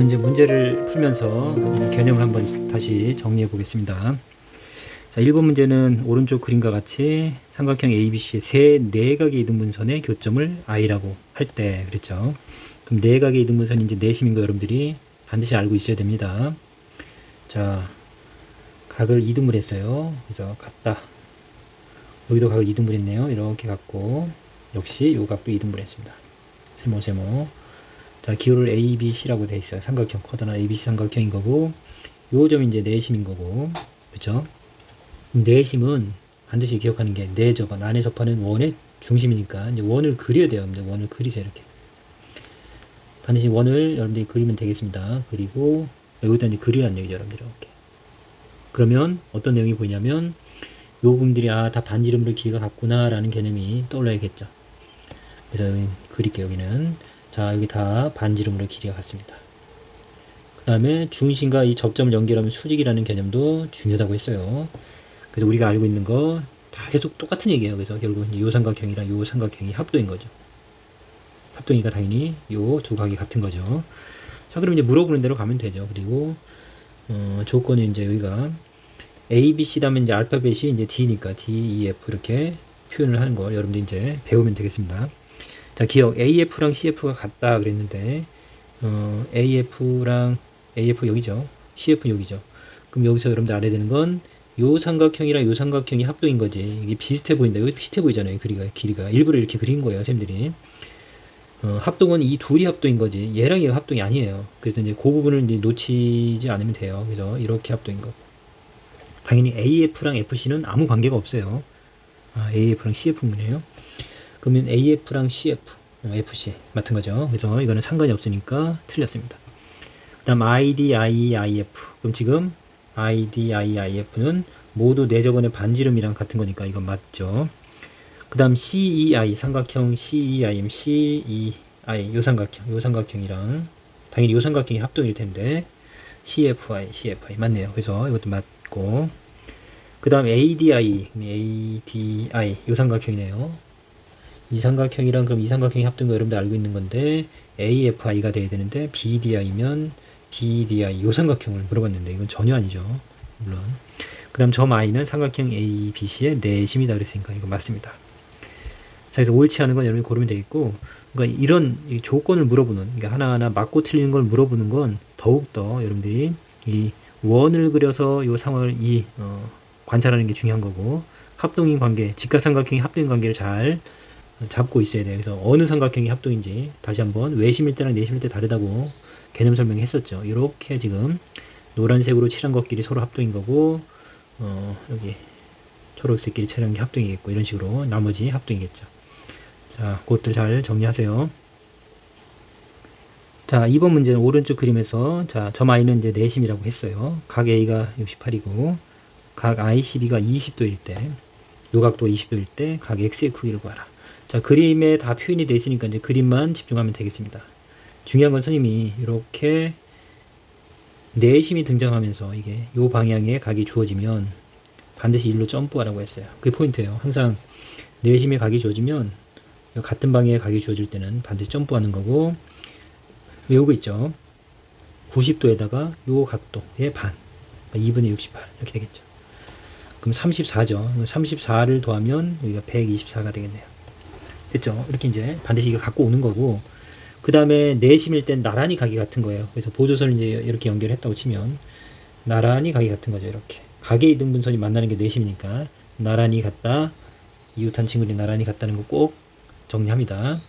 이제 문제를 풀면서 개념을 한번 다시 정리해 보겠습니다. 자, 1번 문제는 오른쪽 그림과 같이 삼각형 ABC의 세 내각의 이등분선의 교점을 I라고 할 때 그랬죠. 그럼 내각의 이등분선이 이제 내심인 거 여러분들이 반드시 알고 있어야 됩니다. 자, 각을 이등분 했어요. 그래서 같다. 여기도 각을 이등분 했네요. 이렇게 갖고 역시 요 각도 이등분 했습니다. 세모. 자, 기호를 ABC라고 돼 있어요. 삼각형 커다란 ABC 삼각형인 거고, 요 점이 이제 내심인 거고, 그렇죠? 내심은 반드시 기억하는 게 내접한 안에 접하는 원의 중심이니까 이제 원을 그려야 돼요. 원을 그리세요. 이렇게 반드시 원을 여러분들이 그리면 되겠습니다. 그리고 여기다 이제 그리라는 얘기죠, 여러분들. 이렇게 그러면 어떤 내용이 보이냐면 요 부분들이 다 반지름으로 길이가 같구나라는 개념이 떠올라야겠죠. 그래서 여기 그릴게요. 여기는 자, 여기 다 반지름으로 길이가 같습니다. 그 다음에 중심과 이 접점을 연결하면 수직이라는 개념도 중요하다고 했어요. 그래서 우리가 알고 있는 거 다 계속 똑같은 얘기예요. 그래서 결국 요 삼각형이랑 요 삼각형이 합도인 거죠. 합도니까 당연히 요 두 각이 같은 거죠. 자, 그럼 이제 물어보는 대로 가면 되죠. 그리고 조건은 이제 여기가 A, B, C 다음에 이제 알파벳이 이제 D니까 D, E, F 이렇게 표현을 하는 걸 여러분들 이제 배우면 되겠습니다. 자, 기억 AF랑 CF가 같다 그랬는데 AF 여기죠. CF 여기죠. 그럼 여기서 여러분들 알아야 되는 건 요 삼각형이랑 요 삼각형이 합도인 거지. 이게 비슷해 보인다. 여기 비슷해 보이잖아요. 길이가 일부러 이렇게 그린 거예요, 선생님들이. 합동은 이 둘이 합도인 거지. 얘랑 얘가 합동이 아니에요. 그래서 이제 그 부분을 이제 놓치지 않으면 돼요. 그래서 이렇게 합도인 거고. 당연히 AF랑 FC는 아무 관계가 없어요. AF랑 CF문이에요. 그러면 AF랑 CF, FC 같은 거죠. 그래서 이거는 상관이 없으니까 틀렸습니다. 그 다음 ID, IE, IF. 그럼 지금 ID, IE, IF는 모두 내저번의 반지름이랑 같은 거니까 이건 맞죠. 그 다음 CEI, 삼각형 CEI, CEI, 요 삼각형이랑 당연히 요 삼각형이 합동일 텐데 CFI 맞네요. 그래서 이것도 맞고, 그 다음 ADI 요 삼각형이네요. 이 삼각형이랑 그럼 이 삼각형이 합동거 여러분들 알고 있는 건데 AFI가 돼야 되는데 BDI면 BDI 요 삼각형을 물어봤는데 이건 전혀 아니죠. 물론. 그 다음 점 I는 삼각형 ABC의 내심이다 그랬으니까 이거 맞습니다. 자, 그래서 옳지 않은 건 여러분이 고르면 되겠고, 그러니까 이런 조건을 물어보는, 그러니까 하나하나 맞고 틀리는 걸 물어보는 건 더욱더 여러분들이 이 원을 그려서 요 상황을 관찰하는 게 중요한 거고, 합동인 관계, 직각삼각형의 합동인 관계를 잘 잡고 있어야 돼요. 그래서 어느 삼각형이 합동인지 다시 한번 외심일 때랑 내심일 때 다르다고 개념 설명했었죠. 이렇게 지금 노란색으로 칠한 것끼리 서로 합동인 거고, 여기 초록색끼리 칠한 게 합동이겠고, 이런 식으로 나머지 합동이겠죠. 자, 그것들 잘 정리하세요. 자, 2번 문제는 오른쪽 그림에서 자, 점 I는 이제 내심이라고 했어요. 각 A가 68이고 각 ICB가 20도일 때, 요 각도 20도일 때 각 X의 크기를 구하라. 자, 그림에 다 표현이 되어 있으니까 이제 그림만 집중하면 되겠습니다. 중요한 건 선생님이 이렇게 내심이 등장하면서 이게 요 방향에 각이 주어지면 반드시 일로 점프하라고 했어요. 그게 포인트예요. 항상 내심의 각이 주어지면 같은 방향의 각이 주어질 때는 반드시 점프하는 거고, 외우고 있죠. 90도에다가 요 각도의 반, 그러니까 2분의 68 이렇게 되겠죠. 그럼 34죠. 34를 더하면 여기가 124가 되겠네요. 됐죠? 이렇게 이제 반드시 이거 갖고 오는 거고, 그 다음에 내심일 땐 나란히 각이 같은 거예요. 그래서 보조선을 이제 이렇게 연결했다고 치면 나란히 각이 같은 거죠. 이렇게 각의 이등분선이 만나는 게 내심이니까 나란히 같다, 이웃한 친구들이 나란히 같다는 거 꼭 정리합니다.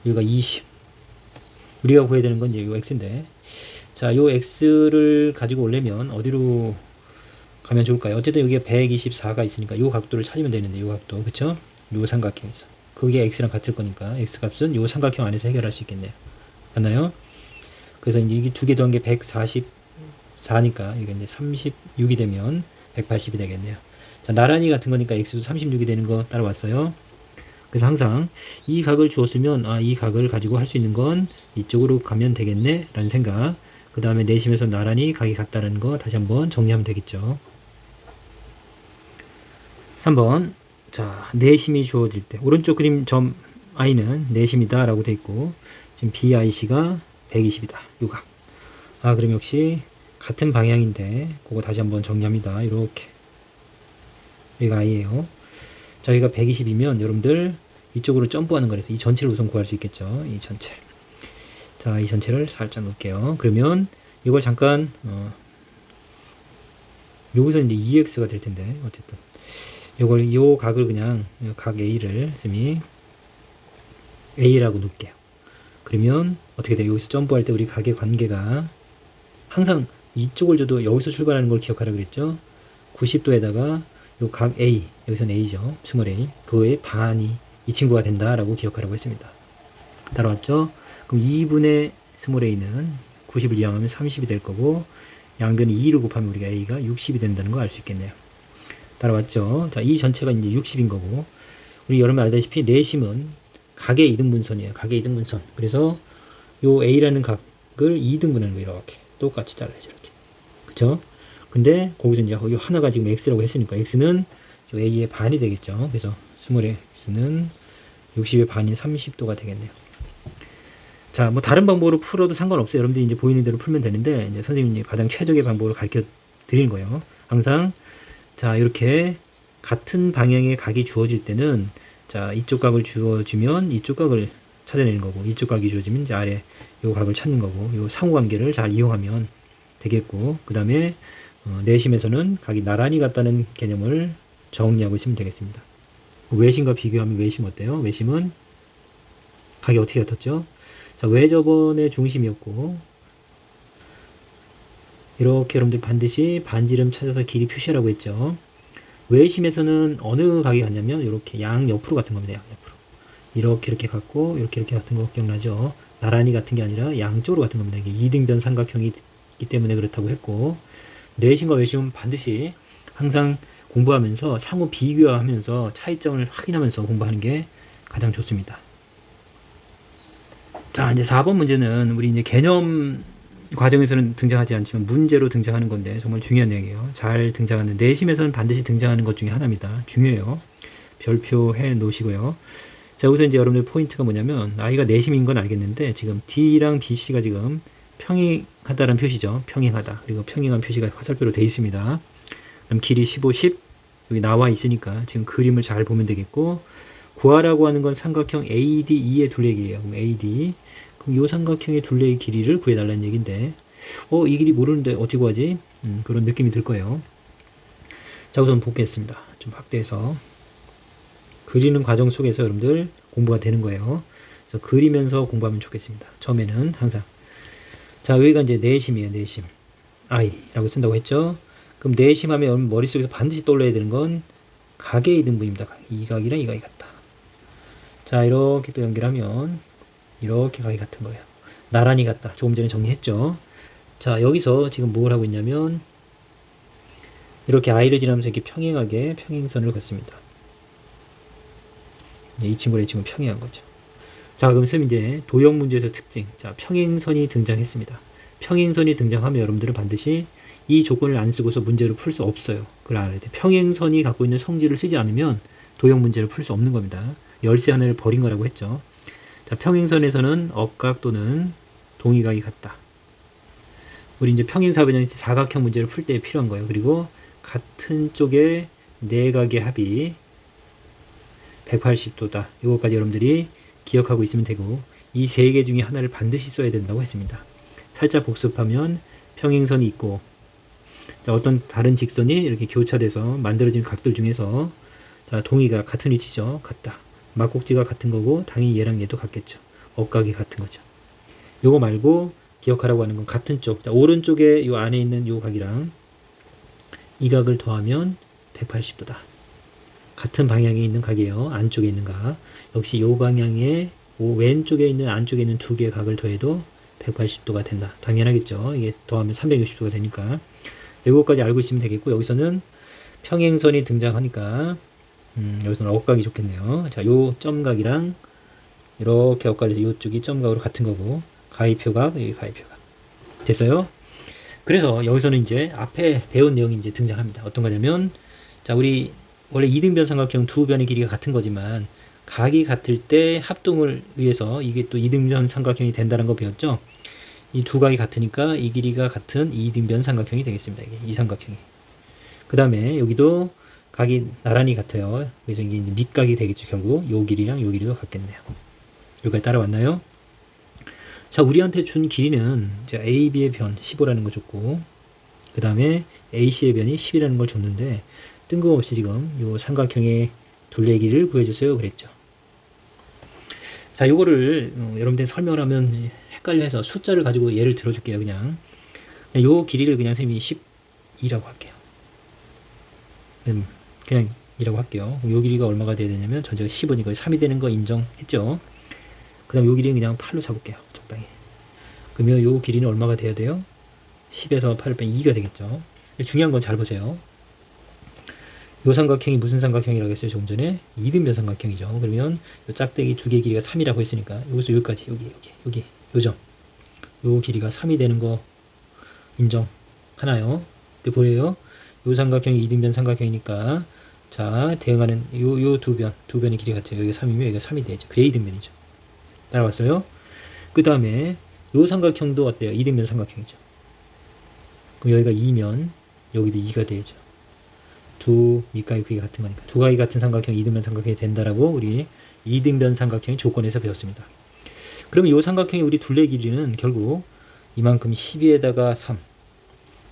여기가 20. 우리가 구해야 되는 건 이제 요 x인데, 자, 요 x를 가지고 오려면 어디로 가면 좋을까요? 어쨌든 여기에 124가 있으니까 요 각도를 찾으면 되는데, 요 각도, 그쵸? 요 삼각형에서. 그게 x랑 같을 거니까 x 값은 요 삼각형 안에서 해결할 수 있겠네요. 맞나요? 그래서 이제 이게 두 개 더한 게 144니까 이게 이제 36이 되면 180이 되겠네요. 자, 나란히 같은 거니까 x도 36이 되는 거 따라왔어요. 그래서 항상 이 각을 주었으면 이 각을 가지고 할 수 있는 건 이쪽으로 가면 되겠네 라는 생각, 그 다음에 내심에서 나란히 각이 같다는 거 다시 한번 정리하면 되겠죠. 3번 자, 내심이 주어질 때 오른쪽 그림 점 I는 내심이다 라고 돼 있고, 지금 BIC가 120이다 요 각. 그럼 역시 같은 방향인데 그거 다시 한번 정리합니다. 이렇게 여기가 i예요. 자, 여기가 120이면 여러분들 이쪽으로 점프하는 거라서 이 전체를 우선 구할 수 있겠죠. 이 전체. 자, 이 전체를 살짝 놓을게요. 그러면 이걸 잠깐 여기서 이제 EX가 될 텐데 어쨌든 요 각을 그냥 각 A를 쌤이 A라고 놓을게요. 그러면 어떻게 돼요? 여기서 점프할 때 우리 각의 관계가 항상 이쪽을 줘도 여기서 출발하는 걸 기억하라 그랬죠. 90도에다가 요 각 A, 여기서는 A죠. 스몰 A. 그거의 반이 이 친구가 된다라고 기억하라고 했습니다. 따라왔죠? 그럼 2분의 스몰 A는 90을 이항하면 30이 될 거고 양변이 2를 곱하면 우리가 A가 60이 된다는 거 알 수 있겠네요. 따라왔죠? 자, 이 전체가 이제 60인 거고 우리 여러분 알다시피 내심은 각의 이등분선이에요. 각의 이등분선. 그래서 요 A라는 각을 2등분하는 거 이렇게 똑같이 잘라야지 이렇게. 그쵸? 근데 거기서 이제 요 하나가 지금 X라고 했으니까 X는 요 A의 반이 되겠죠. 그래서 스몰 X는 60의 반인 30도가 되겠네요. 자, 뭐 다른 방법으로 풀어도 상관없어요. 여러분들이 이제 보이는 대로 풀면 되는데 이제 선생님이 가장 최적의 방법으로 가르쳐 드리는 거예요. 항상 자, 이렇게 같은 방향의 각이 주어질 때는 자, 이쪽 각을 주어주면 이쪽 각을 찾아내는 거고 이쪽 각이 주어지면 이제 아래 요 각을 찾는 거고 요 상호관계를 잘 이용하면 되겠고 그 다음에 내심에서는 각이 나란히 같다는 개념을 정리하고 있으면 되겠습니다. 외심과 비교하면 외심 어때요? 외심은 각이 어떻게 같았죠? 자, 외접원의 중심이었고 이렇게 여러분들 반드시 반지름 찾아서 길이 표시하라고 했죠. 외심에서는 어느 각이 같냐면 이렇게 양 옆으로 같은 겁니다. 양 옆으로. 이렇게 같고 이렇게 같은 거 기억나죠? 나란히 같은 게 아니라 양쪽으로 같은 겁니다. 이게 이등변 삼각형이기 때문에 그렇다고 했고 내심과 외심은 반드시 항상 공부하면서 상호 비교하면서 차이점을 확인하면서 공부하는 게 가장 좋습니다. 자, 이제 4번 문제는 우리 이제 개념 과정에서는 등장하지 않지만 문제로 등장하는 건데 정말 중요한 내용이에요. 잘 등장하는 내심에서는 반드시 등장하는 것 중에 하나입니다. 중요해요. 별표해 놓으시고요. 자, 여기서 이제 여러분들 포인트가 뭐냐면 i가 내심인 건 알겠는데 지금 D랑 BC가 지금 평행하다는 표시죠. 평행하다. 그리고 평행한 표시가 화살표로 되어 있습니다. 그럼 길이 15, 10 여기 나와 있으니까 지금 그림을 잘 보면 되겠고 구하라고 하는 건 삼각형 ADE의 둘레의 길이에요. 그럼 AD 그럼 이 삼각형의 둘레의 길이를 구해달라는 얘기인데 이 길이 모르는데 어떻게 구하지? 그런 느낌이 들 거예요. 자, 우선 보겠습니다. 좀 확대해서 그리는 과정 속에서 여러분들 공부가 되는 거예요. 그래서 그리면서 공부하면 좋겠습니다. 처음에는 항상 자, 여기가 이제 내심이에요. 내심 I라고 쓴다고 했죠. 그럼 내심하면 여러분 머릿속에서 반드시 떠올려야 되는 건 각의 이등분입니다. 이 각이랑 이 각이 같다. 자, 이렇게 또 연결하면 이렇게 각이 같은 거예요. 나란히 같다. 조금 전에 정리했죠. 자, 여기서 지금 뭘 하고 있냐면 이렇게 I를 지나면서 이렇게 평행하게 평행선을 걷습니다. 이 친구랑 이 친구는 평행한 거죠. 자, 그럼 쌤 이제 도형 문제에서 특징. 자, 평행선이 등장했습니다. 평행선이 등장하면 여러분들은 반드시 이 조건을 안 쓰고서 문제를 풀 수 없어요. 그걸 알아야 돼. 평행선이 갖고 있는 성질을 쓰지 않으면 도형 문제를 풀 수 없는 겁니다. 열쇠 하나를 버린 거라고 했죠. 자, 평행선에서는 억각 또는 동의각이 같다. 우리 이제 평행사변형 사각형 문제를 풀 때 필요한 거예요. 그리고 같은 쪽의 네 각의 합이 180도다. 이것까지 여러분들이 기억하고 있으면 되고 이 세 개 중에 하나를 반드시 써야 된다고 했습니다. 살짝 복습하면 평행선이 있고 자, 어떤 다른 직선이 이렇게 교차돼서 만들어진 각들 중에서 자, 동의가 같은 위치죠. 같다. 막꼭지가 같은 거고 당연히 얘랑 얘도 같겠죠. 억각이 같은 거죠. 요거 말고 기억하라고 하는 건 같은 쪽. 자, 오른쪽에 요 안에 있는 요 각이랑 이 각을 더하면 180도다. 같은 방향에 있는 각이에요. 안쪽에 있는 각. 역시 요 방향에 왼쪽에 있는 안쪽에 있는 두 개의 각을 더해도 180도가 된다. 당연하겠죠. 이게 더하면 360도가 되니까. 이것까지 알고 있으면 되겠고 여기서는 평행선이 등장하니까 여기서는 억각이 좋겠네요. 자, 요 점각이랑 이렇게 엇갈려서 이쪽이 점각으로 같은 거고 가위표각 여기 가위표각 됐어요. 그래서 여기서는 이제 앞에 배운 내용이 이제 등장합니다. 어떤 거냐면 자, 우리 원래 이등변 삼각형 두 변의 길이가 같은 거지만 각이 같을 때 합동을 의해서 이게 또 이등변 삼각형이 된다는 거 배웠죠. 이 두 각이 같으니까 이 길이가 같은 이등변 삼각형이 되겠습니다. 이게 이 삼각형이. 그 다음에 여기도 각이 나란히 같아요. 그래서 이게 밑각이 되겠죠. 결국 요 길이랑 요 길이도 같겠네요. 여기까지 따라왔나요? 자, 우리한테 준 길이는 자, AB의 변 15라는 거 줬고, 그 다음에 AC의 변이 10이라는 걸 줬는데, 뜬금없이 지금 요 삼각형의 둘레 길이를 구해주세요. 그랬죠. 자, 요거를 여러분들 설명을 하면 헷갈려해서 숫자를 가지고 예를 들어줄게요. 그냥 요 길이를 그냥 선생님이 12라고 할게요. 그냥 이라고 할게요. 요 길이가 얼마가 돼야 되냐면 전체가 10이니까 3이 되는 거 인정했죠. 그 다음 요 길이는 그냥 8로 잡을게요. 적당히. 그러면 요 길이는 얼마가 돼야 돼요? 10에서 8을 빼면 2가 되겠죠. 중요한 건 잘 보세요. 요 삼각형이 무슨 삼각형이라고 했어요? 조금 전에 이등변 삼각형이죠. 그러면 요 짝대기 두 개의 길이가 3이라고 했으니까 여기서 여기까지 여기 요점 요 길이가 3이 되는 거 인정하나요? 보여요? 요 삼각형이 이등변 삼각형이니까 자 대응하는 요 두 변의 길이 같아요. 여기가 3이면 여기가 3이 되죠. 그래 이등변이죠. 따라왔어요? 그 다음에 요 삼각형도 어때요? 이등변 삼각형이죠. 그럼 여기가 2면 여기도 2가 되죠. 두 밑각의 크기가 같은 거니까 두 각이 같은 삼각형 이등변 삼각형이 된다라고 우리 이등변 삼각형의 조건에서 배웠습니다. 그러면 이 삼각형의 우리 둘레 길이는 결국 이만큼 12에다가 3,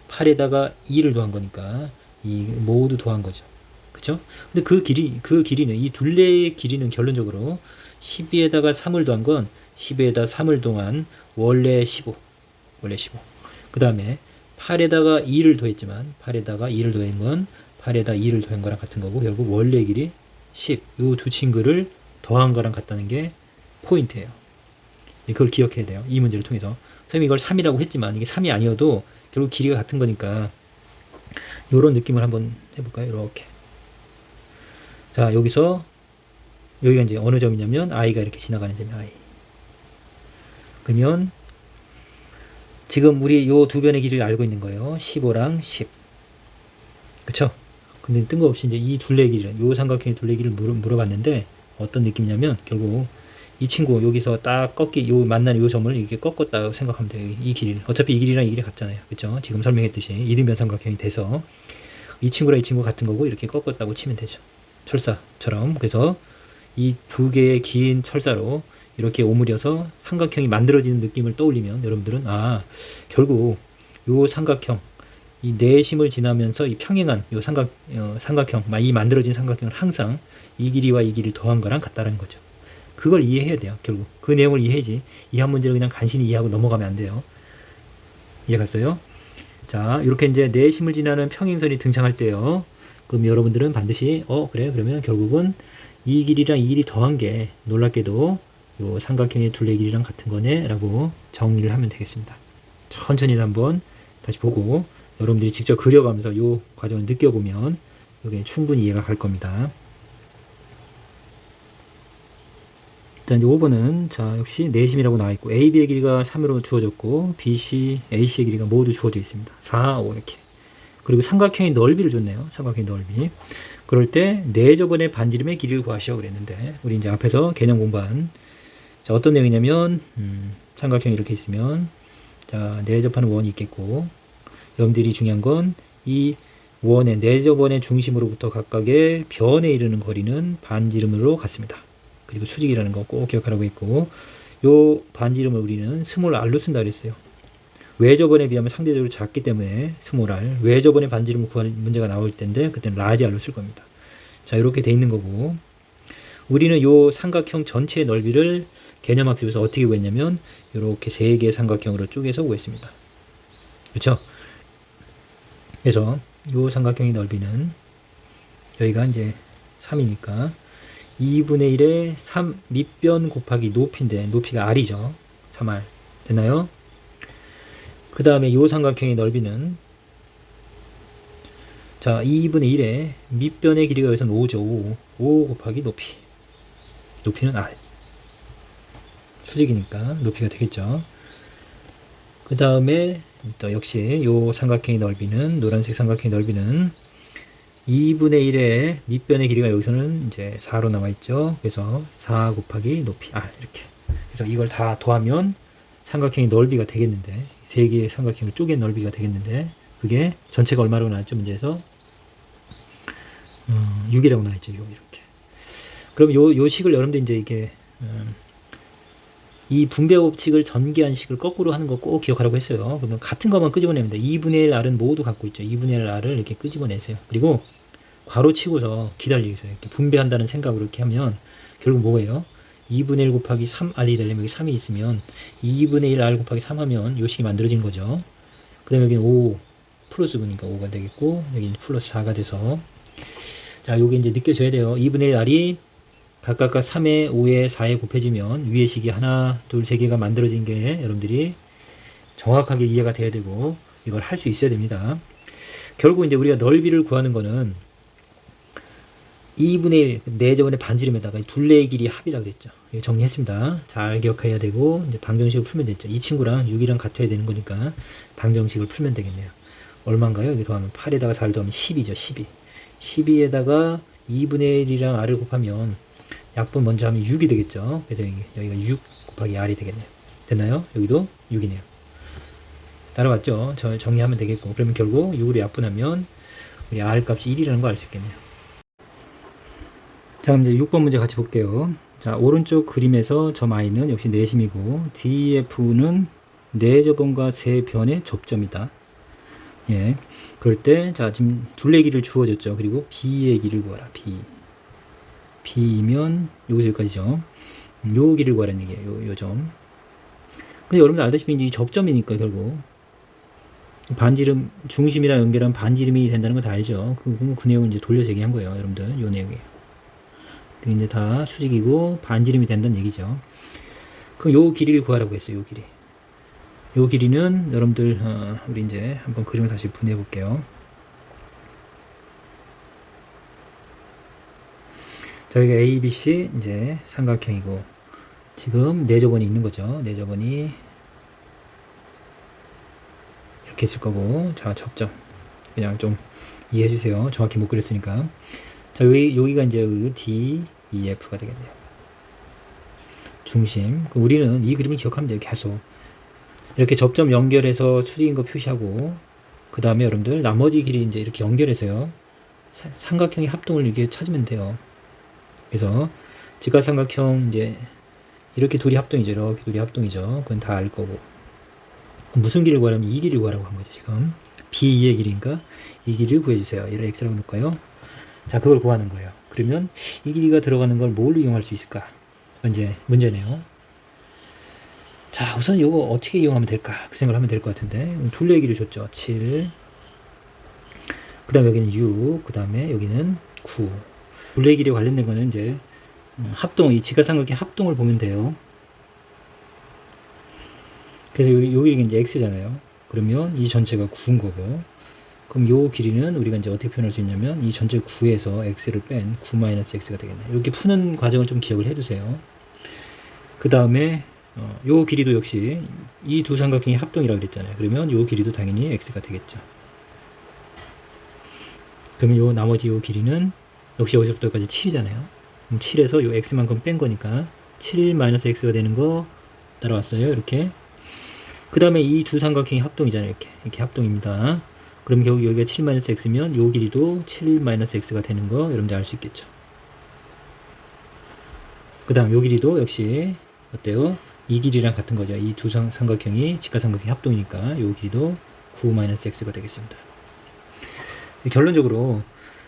8에다가 2를 더한 거니까 이 모두 더한 거죠. 그쵸? 근데 그 길이는 이 둘레의 길이는 결론적으로 12에다가 3을 더한 건 12에다 3을 더한 원래 15. 그 다음에 8에다가 2를 더했지만 8에다가 2를 더한 건 8에다 2를 더한 거랑 같은 거고 결국 원래 길이 10. 요 두 친구를 더한 거랑 같다는 게 포인트예요. 그걸 기억해야 돼요. 이 문제를 통해서. 선생님이 이걸 3이라고 했지만 이게 3이 아니어도 결국 길이가 같은 거니까 요런 느낌을 한번 해볼까요? 이렇게. 자, 여기서 여기가 이제 어느 점이냐면 i가 이렇게 지나가는 점이 i. 그러면 지금 우리 요 두 변의 길이를 알고 있는 거예요. 15랑 10. 그쵸? 근데 뜬금없이 이제 이 둘레 길이를, 요 삼각형의 둘레 길이를 물어봤는데 어떤 느낌이냐면 결국 이 친구 여기서 딱 요 만나는 요 점을 이렇게 꺾었다고 생각하면 돼요. 이 길이는. 어차피 이 길이랑 이 길이 같잖아요. 그쵸? 지금 설명했듯이 이등변 삼각형이 돼서 이 친구랑 이 친구 같은 거고 이렇게 꺾었다고 치면 되죠. 철사처럼. 그래서 이 두 개의 긴 철사로 이렇게 오므려서 삼각형이 만들어지는 느낌을 떠올리면 여러분들은 결국 요 삼각형 이 내심을 지나면서 이 평행한 요 삼각형, 이 만들어진 삼각형은 항상 이 길이와 이 길이를 더한 거랑 같다라는 거죠. 그걸 이해해야 돼요. 결국 그 내용을 이해해야지 이 한 문제를 그냥 간신히 이해하고 넘어가면 안 돼요. 이해갔어요? 자, 이렇게 이제 내심을 지나는 평행선이 등장할 때요. 그럼 여러분들은 반드시 그래 그러면 결국은 이 길이랑 이 길이 더한 게 놀랍게도 요 삼각형의 둘레 길이랑 같은 거네 라고 정리를 하면 되겠습니다. 천천히 한번 다시 보고 여러분들이 직접 그려가면서 요 과정을 느껴보면 여기 충분히 이해가 갈 겁니다. 자, 이제 5번은 자 역시 내심이라고 나와 있고 AB의 길이가 3으로 주어졌고 BC, AC의 길이가 모두 주어져 있습니다. 4, 5 이렇게. 그리고 삼각형의 넓이를 줬네요. 삼각형의 넓이. 그럴 때 내저번의 반지름의 길이를 구하시오 그랬는데 우리 이제 앞에서 개념 공부한 자 어떤 내용이냐면 삼각형이 이렇게 있으면 자 내접하는 원이 있겠고 여러분들이 중요한 건 이 원의 내접원의 중심으로부터 각각의 변에 이르는 거리는 반지름으로 같습니다. 그리고 수직이라는 거 꼭 기억하라고 했고 요 반지름을 우리는 스몰 r로 쓴다 그랬어요. 외접원에 비하면 상대적으로 작기 때문에 스몰 r 외접원의 반지름을 구할 문제가 나올 텐데 그때는 라지 r로 쓸 겁니다. 자 이렇게 돼 있는 거고 우리는 요 삼각형 전체의 넓이를 개념학습에서 어떻게 구했냐면 이렇게 세 개의 삼각형으로 쪼개서 구했습니다. 그렇죠? 그래서 요 삼각형의 넓이는 여기가 이제 3이니까 2분의 1에 3 밑변 곱하기 높이인데 높이가 r이죠. 3r 됐나요? 그 다음에 요 삼각형의 넓이는 자 2분의 1에 밑변의 길이가 여기서는 5죠. 5 곱하기 높이는 r 수직이니까 높이가 되겠죠. 그 다음에 또 역시 요 삼각형의 넓이는 노란색 삼각형의 넓이는 2분의 1의 밑변의 길이가 여기서는 이제 4로 나와 있죠. 그래서 4 곱하기 높이 r 이렇게. 그래서 이걸 다 더하면 삼각형의 넓이가 되겠는데, 세 개의 삼각형이 쪼갠 넓이가 되겠는데, 그게 전체가 얼마라고 나왔죠? 문제에서 6이라고 나왔죠. 이렇게. 그럼 요 식을 여러분들 이제 이게 이 분배 법칙을 전개한 식을 거꾸로 하는 거 꼭 기억하라고 했어요. 그러면 같은 것만 끄집어냅니다. 2분의 1 R은 모두 갖고 있죠. 2분의 1 R을 이렇게 끄집어내세요. 그리고 괄호 치고서 기다리고 있어요. 이렇게 분배한다는 생각으로 이렇게 하면 결국 뭐예요? 2분의 1 곱하기 3R이 되려면 여기 3이 있으면 2분의 1 R 곱하기 3 하면 요 식이 만들어진 거죠. 그 다음에 여기는 5 플러스 9니까 5가 되겠고, 여기는 플러스 4가 돼서, 자, 요게 이제 느껴져야 돼요. 2분의 1 R이 각각 3에 5에 4에 곱해지면 위의 식이 하나, 둘, 세 개가 만들어진 게 여러분들이 정확하게 이해가 돼야 되고, 이걸 할 수 있어야 됩니다. 결국 이제 우리가 넓이를 구하는 거는 2분의 1, 네 저번에 반지름에다가 둘레의 길이 합이라고 그랬죠. 이거 정리했습니다. 잘 기억해야 되고, 이제 방정식을 풀면 됐죠. 이 친구랑 6이랑 같아야 되는 거니까 방정식을 풀면 되겠네요. 얼마인가요? 여기 더하면 8에다가 4를 더하면 10이죠. 12. 12에다가 2분의 1이랑 R을 곱하면 약분 먼저 하면 6이 되겠죠. 그래서 여기가 6 곱하기 R이 되겠네요. 됐나요? 여기도 6이네요. 따라왔죠? 저 정리하면 되겠고, 그러면 결국 6으로 약분하면 우리 R 값이 1이라는 거 알 수 있겠네요. 자, 그럼 이제 6번 문제 같이 볼게요. 자, 오른쪽 그림에서 점 I는 역시 내심이고, DF는 네 저번과 세 변의 접점이다. 예. 그럴 때, 자, 지금 둘레 길을 주어졌죠. 그리고 B의 길을 구하라. B이면 여기서 여기까지죠. 요 길을 구하라는 얘기예요. 요 점. 근데 여러분들 알다시피 이 접점이니까 결국 반지름 중심이랑 연결한 반지름이 된다는 거 다 알죠. 그 내용을 이제 돌려서 얘기한 거예요. 여러분들 요 내용이에요. 이게 이제 다 수직이고 반지름이 된다는 얘기죠. 그럼 요 길이를 구하라고 했어요. 요 길이. 요 길이는 여러분들 우리 이제 한번 그림을 다시 분해해 볼게요. 자, 여기가 A, B, C 이제 삼각형이고, 지금 네 저번이 있는 거죠. 네 저번이 이렇게 있을 거고, 자, 접점 그냥 좀 이해해 주세요. 정확히 못 그렸으니까. 자, 여기가 이제 D, E, F가 되겠네요. 중심. 우리는 이 그림을 기억하면 돼요. 계속 이렇게 접점 연결해서 수직인 거 표시하고, 그 다음에 여러분들 나머지 길이 이제 이렇게 연결해서요, 삼각형의 합동을 이렇게 찾으면 돼요. 그래서 직각삼각형 이제 이렇게 둘이 합동이죠. 이렇게 둘이 합동이죠. 그건 다 알 거고. 무슨 길을 구하려면 이 길을 구하라고 한 거죠. 지금 B2의 길이니까 이 길이를 구해주세요. 얘를 X라고 놓을까요? 자, 그걸 구하는 거예요. 그러면 이 길이가 들어가는 걸 뭘로 이용할 수 있을까? 이제 문제네요. 자, 우선 이거 어떻게 이용하면 될까? 그 생각을 하면 될 것 같은데, 둘레의 길을 줬죠. 7. 그 다음에 여기는 6. 그 다음에 여기는 9. 둘레의 길에 관련된 거는 이제 합동, 이 직각삼각형 합동을 보면 돼요. 그래서 여기 이제 x잖아요. 그러면 이 전체가 9인 거고, 그럼 요 길이는 우리가 이제 어떻게 표현할 수 있냐면 이 전체 9에서 x를 뺀 9-x가 되겠네요. 이렇게 푸는 과정을 좀 기억을 해두세요. 그 다음에 요 길이도 역시 이 두 삼각형이 합동이라고 그랬잖아요. 그러면 요 길이도 당연히 x가 되겠죠. 그러면 요 나머지 요 길이는 역시 여기서부터까지 7이잖아요. 그럼 7에서 요 x만큼 뺀 거니까 7-x가 되는 거 따라왔어요. 이렇게. 그 다음에 이 두 삼각형이 합동이잖아요. 이렇게 합동입니다. 그럼 결국 여기가 7-x면 요 길이도 7-x가 되는 거 여러분들 알 수 있겠죠. 그 다음 요 길이도 역시 어때요? 이 길이랑 같은 거죠. 이 두 삼각형이 직각삼각형이 합동이니까 요 길이도 9-x가 되겠습니다. 결론적으로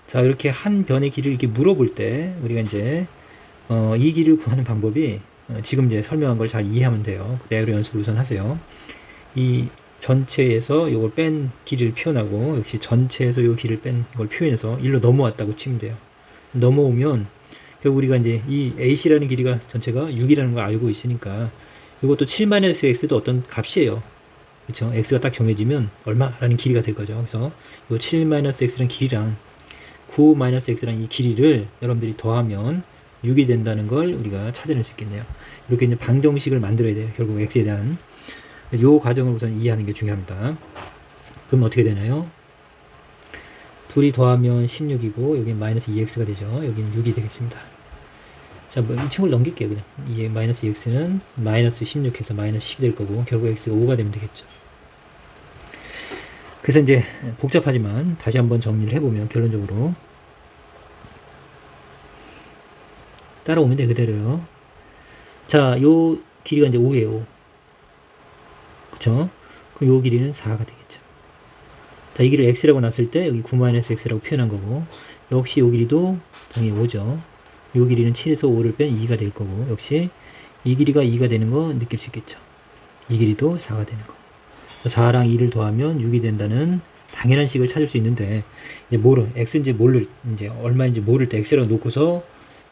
자, 이렇게 한 변의 길이를 이렇게 물어볼 때 우리가 이제 이 길이를 구하는 방법이 지금 이제 설명한 걸 잘 이해하면 돼요. 그대로 연습을 우선 하세요. 이 전체에서 이걸 뺀 길이를 표현하고, 역시 전체에서 이 길이를 뺀 걸 표현해서 1로 넘어왔다고 치면 돼요. 넘어오면 결국 우리가 이제 이 AC라는 길이가 전체가 6이라는 걸 알고 있으니까 이것도 7-x도 어떤 값이에요. 그렇죠? x가 딱 정해지면 얼마라는 길이가 될 거죠. 그래서 이 7-x라는 길이랑 9-x라는 이 길이를 여러분들이 더하면 6이 된다는 걸 우리가 찾아낼 수 있겠네요. 이렇게 이제 방정식을 만들어야 돼요. 결국 x에 대한 이 과정을 우선 이해하는 게 중요합니다. 그럼 어떻게 되나요? 둘이 더하면 16이고 여기는 -2x가 되죠. 여기는 6이 되겠습니다. 자, 뭐 이 친구를 넘길게요. 그냥 이게 마이너스 2x는 마이너스 16해서 마이너스 10이 될 거고 결국 x가 5가 되면 되겠죠. 그래서 이제 복잡하지만 다시 한번 정리를 해보면 결론적으로 따라오면 돼. 그대로요. 자, 요 길이가 이제 5예요. 그쵸? 그럼 요 길이는 4가 되겠죠. 자, 이 길이를 x라고 놨을 때 여기 9-x라고 표현한 거고, 역시 요 길이도 당연히 5죠. 요 길이는 7에서 5를 뺀 2가 될 거고, 역시 이 길이가 2가 되는 거 느낄 수 있겠죠. 이 길이도 4가 되는 거. 4랑 2를 더하면 6이 된다는 당연한 식을 찾을 수 있는데, 이제 x인지 이제 얼마인지 모를 때 x라고 놓고서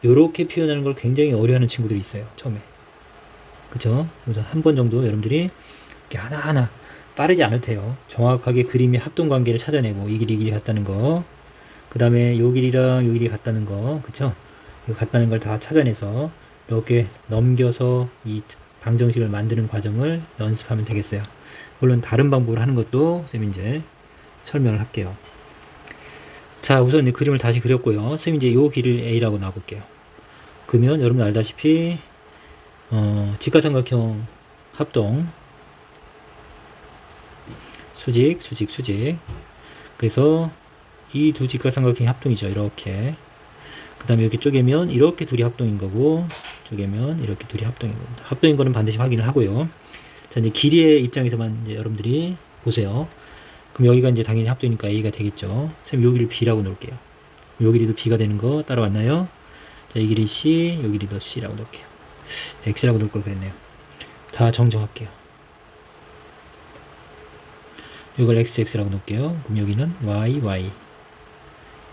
요렇게 표현하는 걸 굉장히 어려워하는 친구들이 있어요. 처음에. 그쵸? 그래서 한 번 정도 여러분들이 이렇게 하나하나 빠르지 않아도 돼요. 정확하게 그림의 합동관계를 찾아내고 이 길이 같다는 거, 그 다음에 요 길이랑 요 길이 같다는 거, 그쵸? 이거 같다는 걸 다 찾아내서 이렇게 넘겨서 이 방정식을 만드는 과정을 연습하면 되겠어요. 물론 다른 방법으로 하는 것도 쌤이 이제 설명을 할게요. 자, 우선 그림을 다시 그렸고요. 쌤이 이제 요 길이를 A라고 놔볼게요. 그러면 여러분 알다시피 직각삼각형 합동 수직. 그래서 이 두 직각삼각형이 합동이죠. 이렇게. 그 다음에 여기 쪼개면 이렇게 둘이 합동인 거고, 쪼개면 이렇게 둘이 합동인 겁니다. 합동인 거는 반드시 확인을 하고요. 자, 이제 길이의 입장에서만 이제 여러분들이 보세요. 그럼 여기가 이제 당연히 합동이니까 A가 되겠죠. 선생님, 여기를 B라고 놓을게요. 요 길이도 B가 되는 거 따라왔나요? 자, 이 길이 C, 요 길이도 C라고 놓을게요. X라고 놓을 걸 그랬네요. 다 정정할게요. 이걸 XX라고 놓을게요. 그럼 여기는 YY,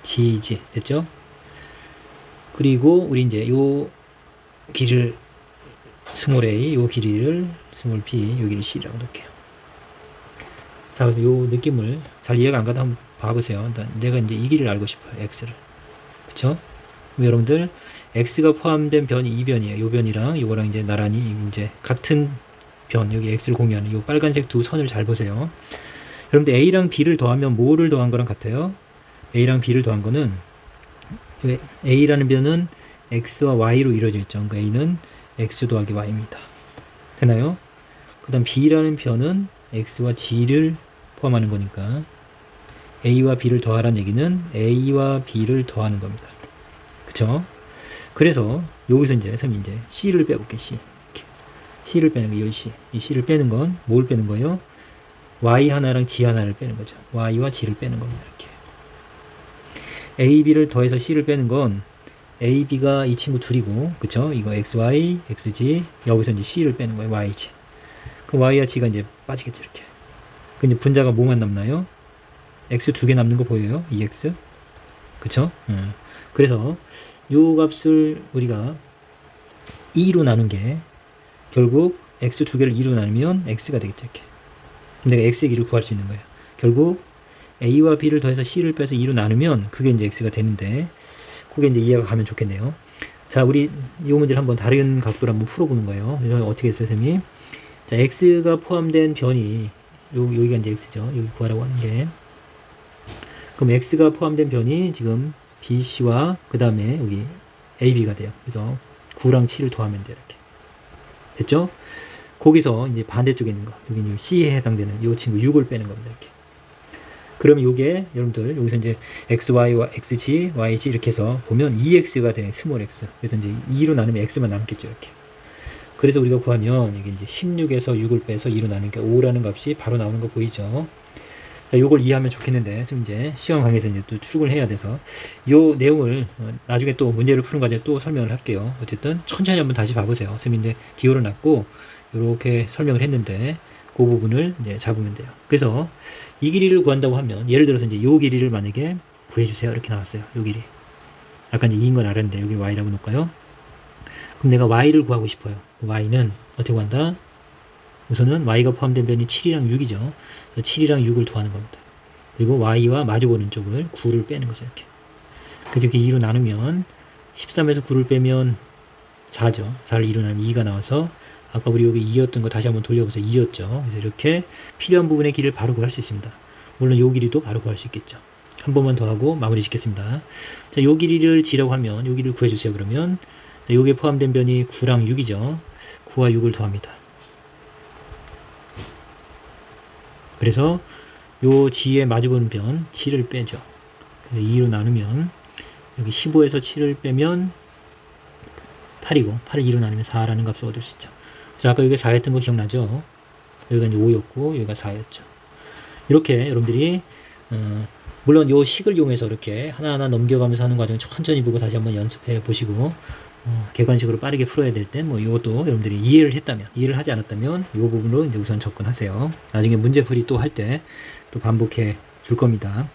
GG 됐죠? 그리고 우리 이제 요 길이를 스몰 a, 요 길이를 스몰 b, 요 길이 c라고 놓을게요. 자, 그래서 요 느낌을 잘 이해가 안 가도 한번 봐보세요. 내가 이제 이 길이를 알고 싶어요. x를. 그쵸? 그럼 여러분들 x가 포함된 변이 2변이에요. 요 변이랑 요거랑 이제 나란히 이제 같은 변, 여기 x를 공유하는 요 빨간색 두 선을 잘 보세요. 여러분들 a랑 b를 더하면 뭐를 더한 거랑 같아요? a랑 b를 더한 거는 a라는 변은 x와 y로 이루어져 있죠. 그러니까 a는 x 더하기 y입니다. 되나요? 그 다음 b라는 변은 x와 g를 포함하는 거니까 a와 b를 더하라는 얘기는 a와 b를 더하는 겁니다. 그쵸? 그래서 여기서 이제 선생님 이제 c를 빼볼게요. c를 빼는 거예요. 이 c를 빼는 건 뭘 빼는 거예요? y 하나랑 g 하나를 빼는 거죠. y와 g를 빼는 겁니다. 이렇게 a, b를 더해서 c를 빼는 건 a, b가 이 친구 둘이고, 그쵸? 이거 xy, xg, 여기서 이제 c를 빼는 거예요. yg. 그럼 y와 g가 이제 빠지겠죠. 이렇게. 그 이제 분자가 뭐만 남나요? x 두 개 남는 거 보여요? 2x. 그쵸? 그래서 요 값을 우리가 2로 나눈 게 결국 x 두 개를 2로 나누면 x가 되겠죠. 이렇게. 그럼 내가 x의 길이를 구할 수 있는 거예요. 결국 a와 b를 더해서 c를 빼서 2로 나누면 그게 이제 x가 되는데, 그게 이제 이해가 가면 좋겠네요. 자, 우리 이 문제를 한번 다른 각도로 한번 풀어보는 거예요. 어떻게 했어요, 선생님? 자, x가 포함된 변이 여기가 이제 x죠. 여기 구하라고 하는 게. 그럼 x가 포함된 변이 지금 bc와 그 다음에 여기 ab가 돼요. 그래서 9랑 7을 더하면 돼요. 이렇게. 됐죠? 거기서 이제 반대쪽에 있는 거, 여기 c에 해당되는 이 친구 6을 빼는 겁니다. 이렇게. 그러면 요게 여러분들 여기서 이제 xy와 xg, yg 이렇게 해서 보면 2x가 되는 스몰 x. 그래서 이제 2로 나누면 x만 남겠죠. 이렇게. 그래서 우리가 구하면 이게 이제 16에서 6을 빼서 2로 나누니까 5라는 값이 바로 나오는 거 보이죠? 자, 요걸 이해하면 좋겠는데, 지금 이제 시간 관계에서 이제 또 출근을 해야 돼서 요 내용을 나중에 또 문제를 푸는 과정에 또 설명을 할게요. 어쨌든 천천히 한번 다시 봐보세요. 선생님 이제 기호를 놨고 요렇게 설명을 했는데 그 부분을 이제 잡으면 돼요. 그래서 이 길이를 구한다고 하면 예를 들어서 이제 요 길이를 만약에 구해주세요. 이렇게 나왔어요. 요 길이. 아까 이제 2인 건 알았는데 여기 y라고 놓을까요? 그럼 내가 y를 구하고 싶어요. y는 어떻게 구한다? 우선은 y가 포함된 변이 7이랑 6이죠. 7이랑 6을 더하는 겁니다. 그리고 y와 마주보는 쪽을 9를 빼는 거죠. 이렇게. 그래서 이렇게 2로 나누면 13에서 9를 빼면 4죠. 4를 2로 나누면 2가 나와서 아까 우리 여기 2였던 거 다시 한번 돌려보세요. 2였죠. 그래서 이렇게 필요한 부분의 길이를 바로 구할 수 있습니다. 물론 요 길이도 바로 구할 수 있겠죠. 한 번만 더 하고 마무리 짓겠습니다. 자, 요 길이를 g라고 하면 요 길이를 구해주세요. 그러면 자, 요게 포함된 변이 9랑 6이죠. 9와 6을 더합니다. 그래서 요 G에 마주보는 변 7을 빼죠. 그래서 2로 나누면 여기 15에서 7을 빼면 8이고 8을 2로 나누면 4라는 값을 얻을 수 있죠. 그래서 아까 여기 4였던 거 기억나죠? 여기가 이제 5였고 여기가 4였죠. 이렇게 여러분들이 물론 요 식을 이용해서 이렇게 하나하나 넘겨가면서 하는 과정 천천히 보고 다시 한번 연습해 보시고 객관식으로 빠르게 풀어야 될 땐 뭐 이것도 여러분들이 이해를 하지 않았다면 이 부분으로 이제 우선 접근하세요. 나중에 문제풀이 또 할 때 또 반복해 줄 겁니다.